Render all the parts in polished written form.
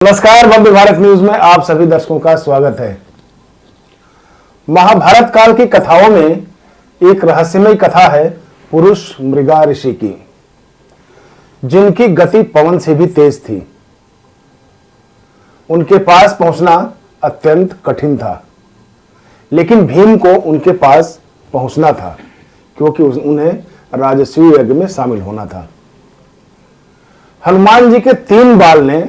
नमस्कार, भव्य भारत न्यूज में आप सभी दर्शकों का स्वागत है। महाभारत काल की कथाओं में एक रहस्यमय कथा है पुरुष मृगा ऋषि की, जिनकी गति पवन से भी तेज थी। उनके पास पहुंचना अत्यंत कठिन था, लेकिन भीम को उनके पास पहुंचना था क्योंकि उन्हें राजसूय यज्ञ में शामिल होना था। हनुमान जी के 3 बाल ने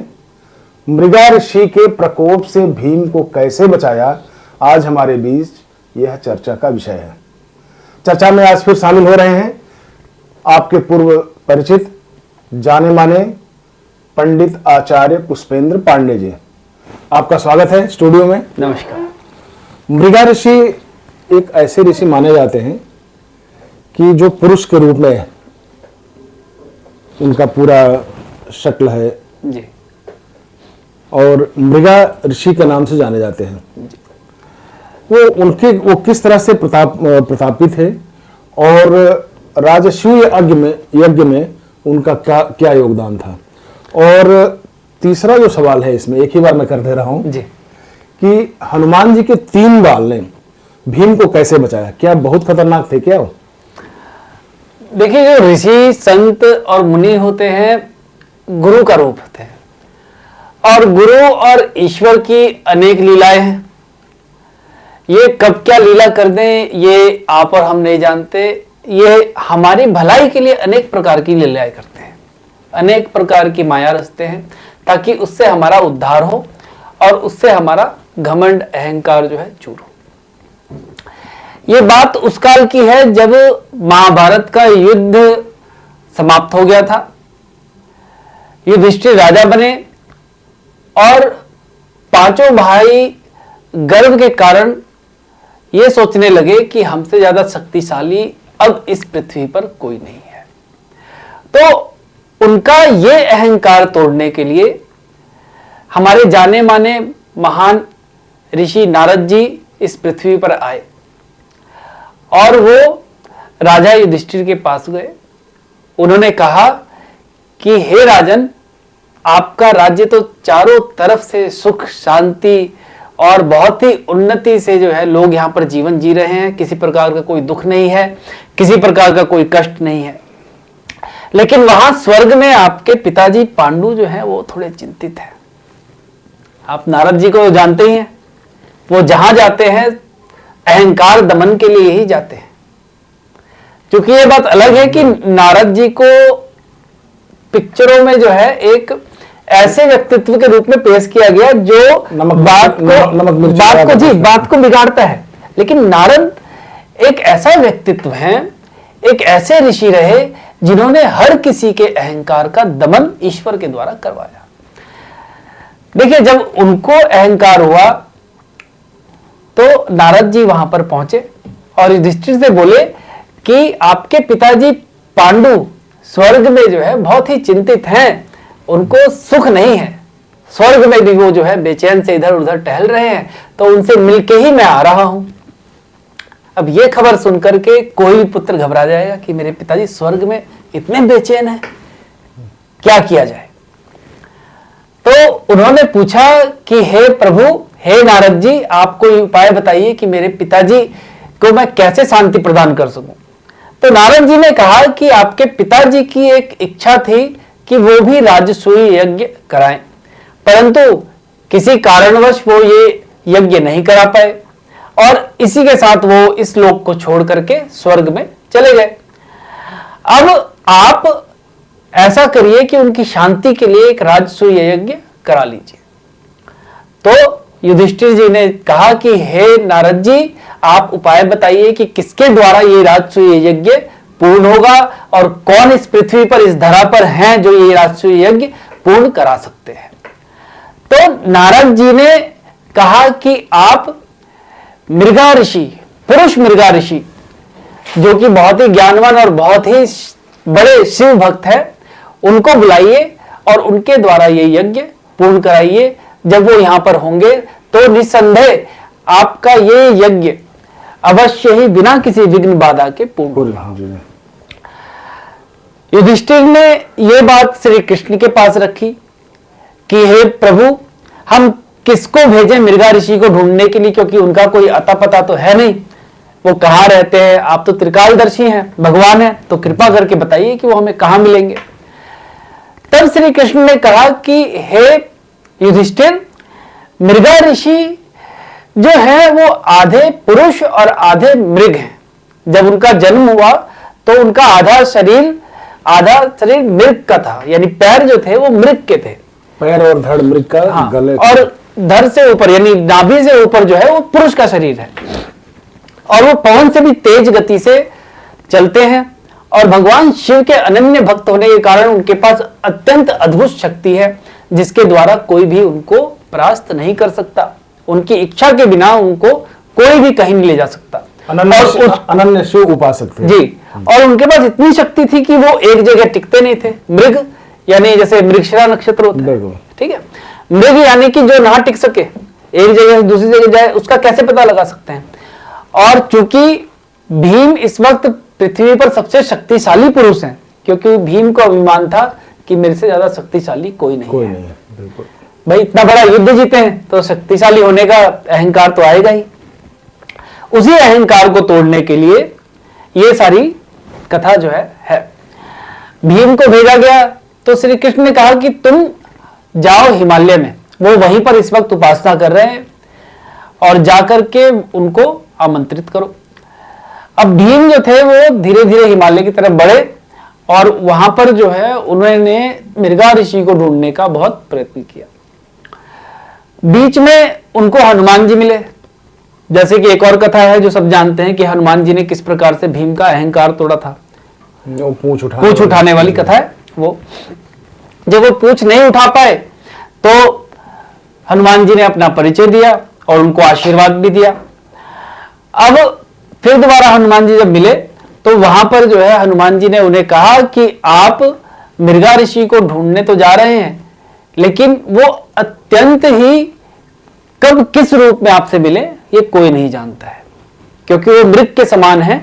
मृगा ऋषि के प्रकोप से भीम को कैसे बचाया, आज हमारे बीच यह चर्चा का विषय है। चर्चा में आज फिर शामिल हो रहे हैं आपके पूर्व परिचित जाने माने पंडित आचार्य पुष्पेंद्र पांडे जी। आपका स्वागत है स्टूडियो में। नमस्कार। मृगा ऋषि एक ऐसे ऋषि माने जाते हैं कि जो पुरुष के रूप में उनका पूरा शक्ल है जी, और मृगा ऋषि के नाम से जाने जाते हैं। वो किस तरह से प्रतापित है और राजसूय यज्ञ में उनका क्या योगदान था। और तीसरा जो सवाल है इसमें एक ही बार मैं कर दे रहा हूं जी कि हनुमान जी के 3 बाल ने भीम को कैसे बचाया, क्या बहुत खतरनाक थे क्या वो? देखिए, जो ऋषि संत और मुनि होते हैं गुरु का रूप होते हैं, और गुरु और ईश्वर की अनेक लीलाएं हैं। ये कब क्या लीला कर दें ये आप और हम नहीं जानते। ये हमारी भलाई के लिए अनेक प्रकार की लीलाएं करते हैं, अनेक प्रकार की माया रचते हैं ताकि उससे हमारा उद्धार हो और उससे हमारा घमंड अहंकार जो है चूर हो। ये बात उस काल की है जब महाभारत का युद्ध समाप्त हो गया था। युधिष्ठिर राजा बने और 5 भाई गर्व के कारण ये सोचने लगे कि हमसे ज्यादा शक्तिशाली अब इस पृथ्वी पर कोई नहीं है। तो उनका ये अहंकार तोड़ने के लिए हमारे जाने माने महान ऋषि नारद जी इस पृथ्वी पर आए और वो राजा युधिष्ठिर के पास गए। उन्होंने कहा कि हे राजन, आपका राज्य तो चारों तरफ से सुख शांति और बहुत ही उन्नति से जो है लोग यहाँ पर जीवन जी रहे हैं, किसी प्रकार का कोई दुख नहीं है, किसी प्रकार का कोई कष्ट नहीं है। लेकिन वहां स्वर्ग में आपके पिताजी पांडु जो हैं वो थोड़े चिंतित हैं। आप नारद जी को जानते ही हैं, वो जहां जाते हैं अहंकार दमन के लिए ही जाते हैं। क्योंकि ये बात अलग है कि नारद जी को पिक्चरों में जो है एक ऐसे व्यक्तित्व के रूप में पेश किया गया जो बात को बिगाड़ता है। लेकिन नारद एक ऐसा व्यक्तित्व है, एक ऐसे ऋषि रहे जिन्होंने हर किसी के अहंकार का दमन ईश्वर के द्वारा करवाया। देखिए, जब उनको अहंकार हुआ तो नारद जी वहां पर पहुंचे और युधिष्ठिर से बोले कि आपके पिताजी पांडु स्वर्ग में जो है बहुत ही चिंतित हैं, उनको सुख नहीं है। स्वर्ग में भी वो जो है बेचैन से इधर उधर टहल रहे हैं, तो उनसे मिलके ही मैं आ रहा हूं। अब ये खबर सुनकर के कोई भी पुत्र घबरा जाएगा कि मेरे पिताजी स्वर्ग में इतने बेचैन हैं, क्या किया जाए। तो उन्होंने पूछा कि हे प्रभु, हे नारद जी, आप कोई उपाय बताइए कि मेरे पिताजी को मैं कैसे शांति प्रदान कर सकूं। तो नारद जी ने कहा कि आपके पिताजी की एक इच्छा थी कि वो भी राजसूय यज्ञ कराएं, परंतु किसी कारणवश वो ये यज्ञ नहीं करा पाए और इसी के साथ वो इस लोक को छोड़ करके स्वर्ग में चले गए। अब आप ऐसा करिए कि उनकी शांति के लिए एक राजसूय यज्ञ करा लीजिए। तो युधिष्ठिर जी ने कहा कि हे नारद जी, आप उपाय बताइए कि किसके द्वारा ये राजसूय यज्ञ पूर्ण होगा और कौन इस पृथ्वी पर, इस धरा पर हैं जो ये राजसूय यज्ञ पूर्ण करा सकते हैं। तो नारद जी ने कहा कि आप मृगा ऋषि, पुरुष मृगा ऋषि, जो कि बहुत ही ज्ञानवान और बहुत ही बड़े शिव भक्त है, उनको बुलाइए और उनके द्वारा ये यज्ञ पूर्ण कराइए। जब वो यहां पर होंगे तो निस्संदेह आपका ये यज्ञ अवश्य ही बिना किसी विघ्न बाधा के पूर्ण होगा। युधिष्ठिर ने यह बात श्री कृष्ण के पास रखी कि हे प्रभु, हम किसको भेजें मृगा ऋषि को ढूंढने के लिए, क्योंकि उनका कोई अता पता तो है नहीं, वो कहाँ रहते हैं। आप तो त्रिकालदर्शी हैं, भगवान है, तो कृपा करके बताइए कि वो हमें कहाँ मिलेंगे। तब श्री कृष्ण ने कहा कि हे युधिष्ठिर, मृगा ऋषि जो है वो आधे पुरुष और आधे मृग हैं। जब उनका जन्म हुआ तो उनका आधा शरीर मृग का था, यानी पैर जो थे वो मृग के थे, पैर और धड़ मृग का, हाँ, गले और धड़ से ऊपर यानी नाभि से ऊपर जो है वो पुरुष का शरीर है। और वो पवन से भी तेज गति से चलते हैं। और भगवान शिव के अनन्य भक्त होने के कारण उनके पास अत्यंत अद्भुत शक्ति है, जिसके द्वारा कोई भी उनको परास्त नहीं कर सकता। उनकी इच्छा के बिना उनको कोई भी कहीं नहीं ले जा सकता। अनन्य शिव उपासक थे जी। और उनके पास इतनी शक्ति थी कि वो एक जगह टिकते नहीं थे। मृग यानी जैसे मृगशिरा नक्षत्र होता है, ठीक है, मृग यानी कि जो ना टिक सके, एक जगह से दूसरी जगह जाए, उसका कैसे पता लगा सकते हैं। और चूंकि भीम इस वक्त पृथ्वी पर सबसे शक्तिशाली पुरुष हैं, क्योंकि भीम को अभिमान था कि मेरे से ज्यादा शक्तिशाली कोई नहीं है। बिल्कुल। भाई इतना बड़ा युद्ध जीते हैं तो शक्तिशाली होने का अहंकार तो आएगा ही। उसी अहंकार को तोड़ने के लिए ये सारी कथा जो है। भीम को भेजा गया तो श्री कृष्ण ने कहा कि तुम जाओ हिमालय में, वो वहीं पर इस वक्त उपासना कर रहे हैं, और जाकर के उनको आमंत्रित करो। अब भीम जो थे वो धीरे धीरे हिमालय की तरफ बढ़े, और वहां पर जो है उन्होंने मृगा ऋषि को ढूंढने का बहुत प्रयत्न किया। बीच में उनको हनुमान जी मिले। जैसे कि एक और कथा है जो सब जानते हैं कि हनुमान जी ने किस प्रकार से भीम का अहंकार तोड़ा था, पूछ उठाने वाली कथा है वो। जब वो पूछ नहीं उठा पाए तो हनुमान जी ने अपना परिचय दिया और उनको आशीर्वाद भी दिया। अब फिर दोबारा हनुमान जी जब मिले तो वहां पर जो है हनुमान जी ने उन्हें कहा कि आप मृगा ऋषि को ढूंढने तो जा रहे हैं, लेकिन वो अत्यंत ही कब किस रूप में आपसे मिले ये कोई नहीं जानता है, क्योंकि वो मृग के समान है,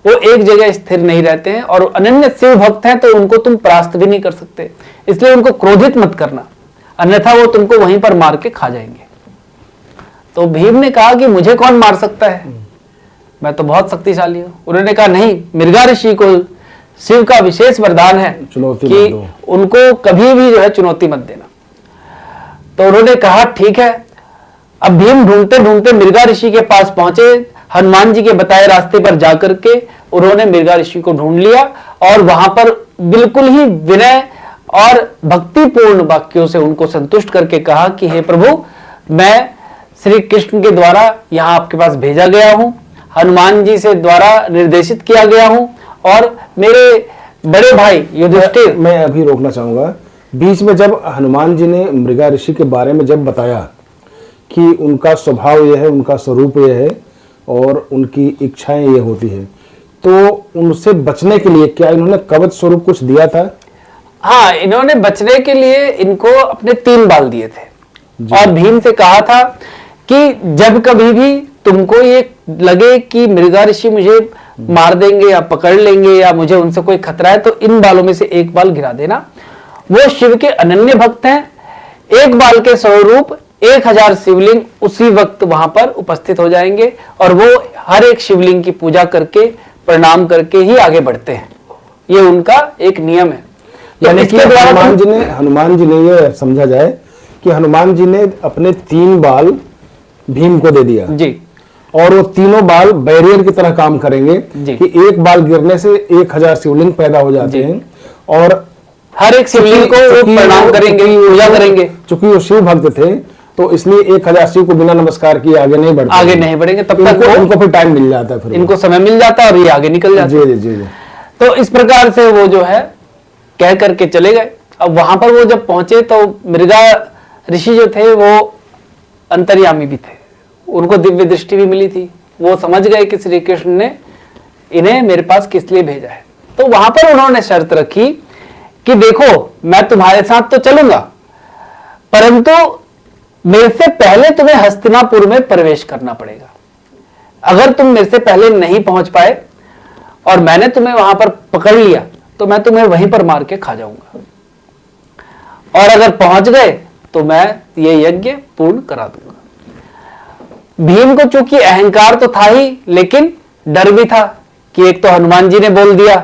वो एक जगह स्थिर नहीं रहते हैं, और अनन्य शिव भक्त हैं, तो उनको तुम परास्त भी नहीं कर सकते। इसलिए उनको क्रोधित मत करना, अन्यथा वो तुमको वहीं पर मार के खा जाएंगे। तो भीम ने कहा कि मुझे कौन मार सकता है, मैं तो बहुत शक्तिशाली हूं। उन्होंने कहा नहीं, मृगा ऋषि को शिव का विशेष वरदान है कि उनको कभी भी जो है चुनौती मत देना। तो उन्होंने कहा ठीक है। अब भीम ढूंढते ढूंढते मृगा ऋषि के पास पहुंचे। हनुमान जी के बताए रास्ते पर जाकर के उन्होंने मृगा ऋषि को ढूंढ लिया, और वहां पर बिल्कुल ही विनय और भक्तिपूर्ण वाक्यों से उनको संतुष्ट करके कहा कि हे प्रभु, मैं श्री कृष्ण के द्वारा यहाँ आपके पास भेजा गया हूं, हनुमान जी से द्वारा निर्देशित किया गया हूं, और मेरे बड़े भाई युधिष्ठिर। मैं अभी रोकना चाहूंगा बीच में, जब हनुमान जी ने मृगा ऋषि के बारे में जब बताया कि उनका स्वभाव यह है, उनका स्वरूप यह है और उनकी इच्छाएं ये होती है, तो उनसे बचने के लिए क्या इन्होंने कवच स्वरूप कुछ दिया था? हाँ, इन्होंने बचने के लिए इनको अपने 3 बाल दिए थे, और भीम से कहा था कि जब कभी भी तुमको ये लगे कि मृगा ऋषि मुझे मार देंगे या पकड़ लेंगे या मुझे उनसे कोई खतरा है, तो इन बालों में से एक बाल गिरा देना। वो शिव के अनन्य भक्त हैं। एक बाल के स्वरूप 1000 शिवलिंग उसी वक्त वहां पर उपस्थित हो जाएंगे, और वो हर एक शिवलिंग की पूजा करके प्रणाम करके ही आगे बढ़ते हैं। ये उनका एक नियम है। यानी कि हनुमान जी ने ये समझा जाए कि हनुमान जी ने अपने 3 बाल भीम को दे दिया जी, और वो तीनों बाल बैरियर की तरह काम करेंगे कि एक बाल गिरने से 1000 शिवलिंग पैदा हो जाते हैं, और हर एक शिवलिंग को वो प्रणाम करेंगे, पूजा करेंगे। चूंकि वो शिव भक्त थे तो इसलिए 1000 शिव को बिना नमस्कार किए आगे नहीं बढ़ेंगे, तब तक इनको फिर टाइम मिल जाता है, फिर इनको समय मिल जाता है और ये आगे निकल जाते हैं। जी। तो इस प्रकार से वो जो है कह करके चले गए। अब वहां पर वो जब पहुंचे तो मृगा ऋषि जो थे वो अंतर्यामी भी थे, उनको दिव्य दृष्टि भी मिली थी। वो समझ गए कि श्री कृष्ण ने इन्हें मेरे पास किस लिए भेजा है। तो वहां पर उन्होंने शर्त रखी कि देखो, मैं तुम्हारे साथ तो चलूंगा, परंतु मेरे से पहले तुम्हें हस्तिनापुर में प्रवेश करना पड़ेगा। अगर तुम मेरे से पहले नहीं पहुंच पाए और मैंने तुम्हें वहां पर पकड़ लिया तो मैं तुम्हें वहीं पर मार के खा जाऊंगा, और अगर पहुंच गए तो मैं ये यज्ञ पूर्ण करा दूंगा। भीम को चूंकि अहंकार तो था ही, लेकिन डर भी था कि एक तो हनुमान जी ने बोल दिया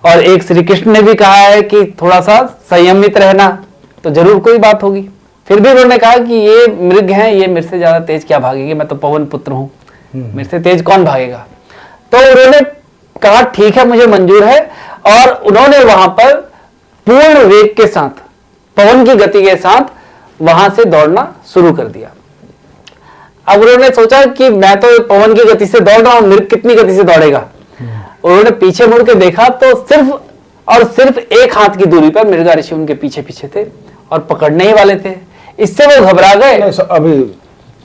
और एक श्री कृष्ण ने भी कहा है कि थोड़ा सा संयमित रहना, तो जरूर कोई बात होगी। फिर भी उन्होंने कहा कि ये मृग हैं, ये मेरे से ज्यादा तेज क्या भागेंगे, मैं तो पवन पुत्र हूं, मेरे से तेज कौन भागेगा। तो उन्होंने कहा ठीक है, मुझे मंजूर है, और उन्होंने वहां पर पूर्ण वेग के साथ, पवन की गति के साथ वहां से दौड़ना शुरू कर दिया। अब उन्होंने सोचा कि मैं तो पवन की गति से दौड़ रहा हूं, मृग कितनी गति से दौड़ेगा। उन्होंने पीछे मुड़ के देखा तो सिर्फ और सिर्फ एक हाथ की दूरी पर मृगा ऋषि उनके पीछे पीछे थे और पकड़ने ही वाले थे। इससे वो घबरा गए। अभी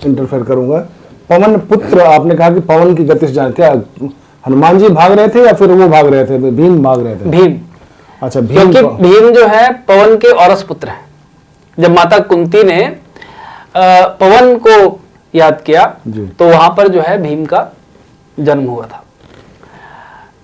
इंटरफेयर करूंगा। पवन पुत्र, आपने कहा कि पवन की गति से जाने, क्या हनुमान जी भाग रहे थे या फिर वो भाग रहे थे, भीम भाग रहे थे? भीम। अच्छा, क्योंकि भीम जो है पवन के औरस पुत्र है। जब माता कुंती ने पवन को याद किया तो वहां पर जो है भीम का जन्म हुआ था,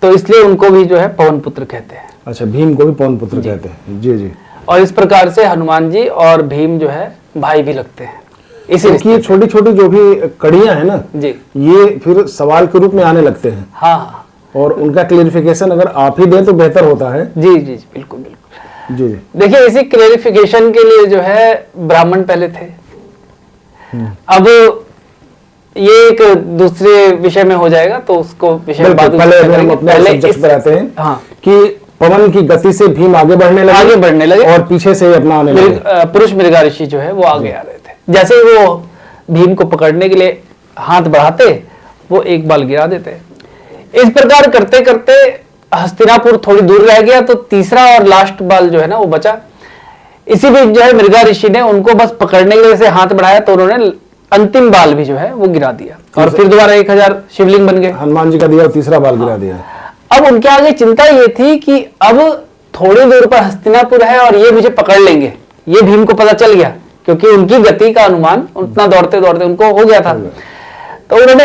तो इसलिए उनको भी जो है पवन पुत्र कहते हैं। अच्छा, भीम को भी पवन पुत्र कहते हैं। जी जी। और इस प्रकार से हनुमान जी और भीम जो है भाई भी लगते हैं। इसलिए ये छोटी छोटी जो भी कड़ियां हैं ना जी, ये फिर सवाल के रूप में आने लगते हैं। हाँ, और उनका क्लेरिफिकेशन अगर आप ही दें तो बेहतर होता है। जी जी जी, बिल्कुल बिल्कुल। जी जी। देखिए, इसी क्लेरिफिकेशन के लिए जो है ब्राह्मण पहले थे। अब ये एक दूसरे विषय में हो जाएगा, तो उसको विषय में बाद में पहले सब्जेक्ट पर आते हैं। हाँ, कि पवन की गति से भीम आगे बढ़ने लगे और पीछे से अपना आने लगे। पुरुष मृगा ऋषि जो है वो आगे आ रहे थे। जैसे ही वो भीम को पकड़ने के लिए हाथ बढ़ाते, वो एक बाल गिरा देते। इस प्रकार करते करते हस्तिनापुर थोड़ी दूर रह गया, तो तीसरा और लास्ट बाल जो है ना वो बचा। इसी बीच जो है मृगा ऋषि ने उनको बस पकड़ने के लिए से हाथ बढ़ाया, तो उन्होंने अंतिम बाल भी जो है वो गिरा दिया और फिर दोबारा 1000 शिवलिंग बन गए। हनुमान जी का दिया और तीसरा बाल गिरा दिया। अब उनके आगे चिंता ये थी कि अब थोड़ी दूर पर हस्तिनापुर है और ये मुझे पकड़ लेंगे। ये भीम को पता चल गया, क्योंकि उनकी गति का अनुमान उतना दौड़ते दौड़ते उनको हो गया था। तो उन्होंने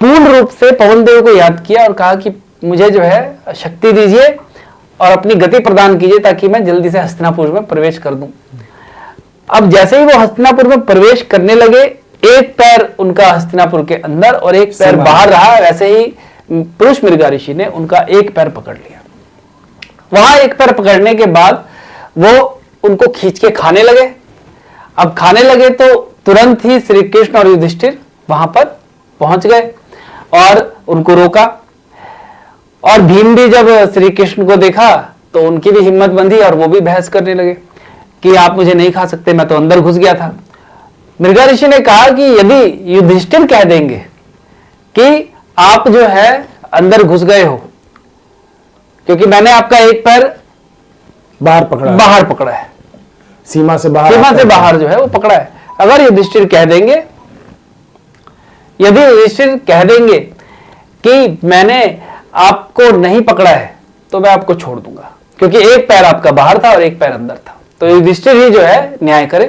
पूर्ण रूप से पवन देव को याद किया और कहा कि मुझे जो है शक्ति दीजिए और अपनी गति प्रदान कीजिए, ताकि मैं जल्दी से हस्तिनापुर में प्रवेश कर दूं। अब जैसे ही वो हस्तिनापुर में प्रवेश करने लगे, एक पैर उनका हस्तिनापुर के अंदर और एक पैर बाहर रहा। वैसे ही पुरुष मृगा ऋषि ने उनका एक पैर पकड़ लिया। वहां एक पैर पकड़ने के बाद वो उनको खींच के खाने लगे। अब खाने लगे तो तुरंत ही श्री कृष्ण और युधिष्ठिर वहां पर पहुंच गए और उनको रोका। और भीम भी जब श्री कृष्ण को देखा तो उनकी भी हिम्मत बंधी और वो भी बहस करने लगे कि आप मुझे नहीं खा सकते, मैं तो अंदर घुस गया था। मृगा ऋषि ने कहा कि यदि युधिष्ठिर कह देंगे कि आप जो है अंदर घुस गए हो, क्योंकि मैंने आपका एक पैर बाहर पकड़ा है, सीमा से बाहर जो है वो पकड़ा है। अगर युधिष्ठिर कह देंगे, यदि युधिष्ठिर कह देंगे कि मैंने आपको नहीं पकड़ा है, तो मैं आपको छोड़ दूंगा, क्योंकि एक पैर आपका बाहर था और एक पैर अंदर था। तो युधिष्ठिर ही जो है न्याय करे।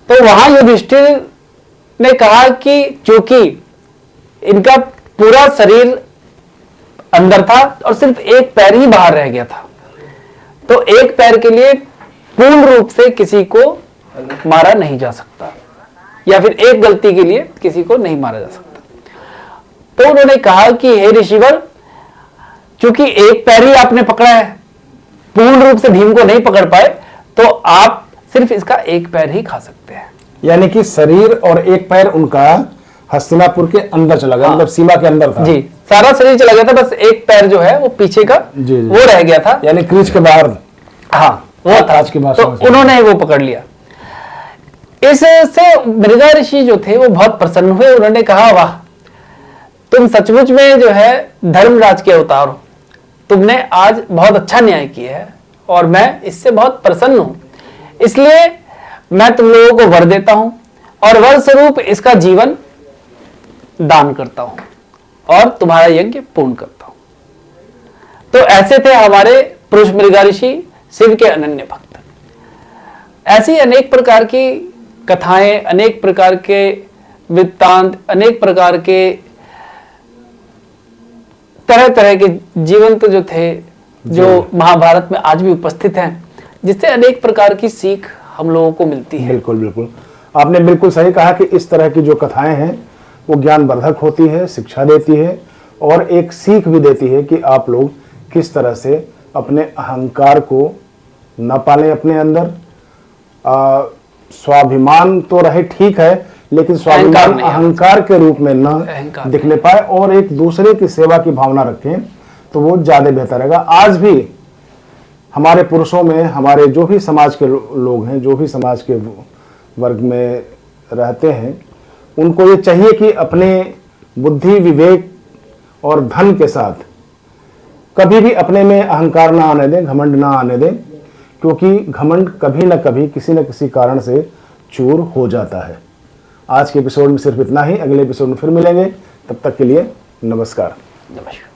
तो वहां युधिष्ठिर ने कहा कि चूंकि इनका पूरा शरीर अंदर था और सिर्फ एक पैर ही बाहर रह गया था, तो एक पैर के लिए पूर्ण रूप से किसी को मारा नहीं जा सकता, या फिर एक गलती के लिए किसी को नहीं मारा जा सकता। तो उन्होंने कहा कि हे ऋषिवर, चूंकि एक पैर ही आपने पकड़ा है, पूर्ण रूप से भीम को नहीं पकड़ पाए, तो आप सिर्फ इसका एक पैर ही खा सकते हैं। यानी कि शरीर और एक पैर उनका हस्तिनापुर के अंदर चला गया। मतलब सीमा के अंदर था। जी, सारा शरीर चला गया था, बस एक पैर जो है वो पीछे का वो रह गया था, यानी क्रीज के बाहर। हाँ, वो था। आज की भाषा तो उन्होंने वो पकड़ लिया। इससे मृगा ऋषि जो थे वो बहुत प्रसन्न हुए। उन्होंने कहा, वाह, तुम सचमुच में जो है धर्मराज के अवतार हो, तुमने आज बहुत अच्छा न्याय किया है और मैं इससे बहुत प्रसन्न हूं। इसलिए मैं तुम लोगों को वर देता हूं और वर स्वरूप इसका जीवन दान करता हूं और तुम्हारा यज्ञ पूर्ण करता हूं। तो ऐसे थे हमारे पुरुष मृगा ऋषि, शिव के अनन्य भक्त। ऐसी अनेक प्रकार की कथाएं, अनेक प्रकार के वृत्तांत, अनेक प्रकार के तरह तरह के जीवंत जो थे, जो महाभारत में आज भी उपस्थित हैं, जिससे अनेक प्रकार की सीख हम लोगों को मिलती है। बिल्कुल बिल्कुल, आपने बिल्कुल सही कहा कि इस तरह की जो कथाएं हैं वो ज्ञानवर्धक होती है, शिक्षा देती है और एक सीख भी देती है कि आप लोग किस तरह से अपने अहंकार को न पालें अपने अंदर। स्वाभिमान तो रहे ठीक है, लेकिन स्वाभिमान अहंकार के रूप में न दिखने पाए और एक दूसरे की सेवा की भावना रखें तो वो ज्यादा बेहतर रहेगा। आज भी हमारे पुरुषों में, हमारे जो भी समाज के लोग हैं, जो भी समाज के वर्ग में रहते हैं, उनको ये चाहिए कि अपने बुद्धि, विवेक और धन के साथ कभी भी अपने में अहंकार ना आने दें, घमंड ना आने दें, क्योंकि घमंड कभी ना कभी किसी न किसी कारण से चूर हो जाता है। आज के एपिसोड में सिर्फ इतना ही, अगले एपिसोड में फिर मिलेंगे, तब तक के लिए नमस्कार। नमस्कार।